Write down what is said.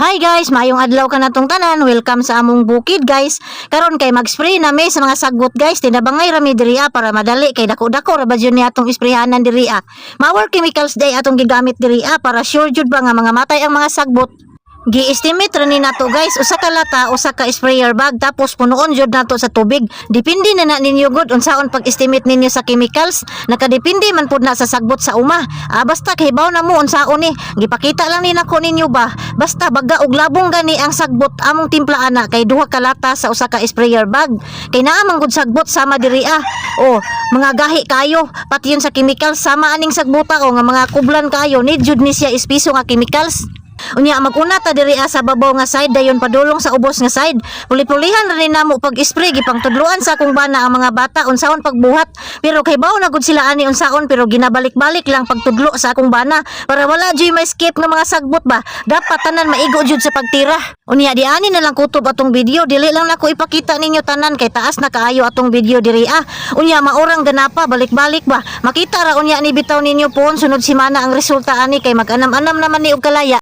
Hi guys, maayong adlaw ka natong tanan. Welcome sa among bukid guys. Karon kay mag-spray na mi sa mga sagbot guys. Tinabangay rami diriya para madali kay dako-dako ra ba jud ni atong ispreyanan diriya. Mawar chemicals day atong gigamit diriya para sure jud ba nga mga matay ang mga sagbot. Gi-estimate ra ni nato guys, usa ka lata, usa ka sprayer bag tapos punuon jud nato sa tubig. Depende na ninyo gud unsaon pag-estimate ninyo sa chemicals. Nakadepende man pud na sa sagbot sa uma. Basta kahibaw na mo unsaon ni. Gipakita lang ni nako ninyo ba. Basta baga og labong gani ang sagbot among timpla ana kay duha ka lata sa usa ka sprayer bag. Kay naa man gud sagbot sama diri Oh, mga gahi kayo pati yun sa chemicals sama aning sagbuta nga mga kublan kayo need jud ni siya ispiso nga chemicals. Unya maguna ta diri sa babaw nga side dayon padulong sa ubos nga side. Puli-pulihan ra ni namo pag-spray gipang tudloan sa akong bana ang mga bata unsaon pagbuhat. Pero kay baw na gud sila ani unsaon pero ginabalik-balik lang pagtudlo sa akong bana para wala joy may skip nga mga sagbot ba. Dapat tanan maigo jud sa pagtira. Unya di ani na lang kutob atong video, dili lang nako ipakita ninyo tanan kay taas na kaayo atong video diri Unya maurang ganapa balik-balik ba. Makita ra unya ni bitaw ninyo pon sunod semana ang resulta ani kay mag-anam-anam naman ni og kalaya.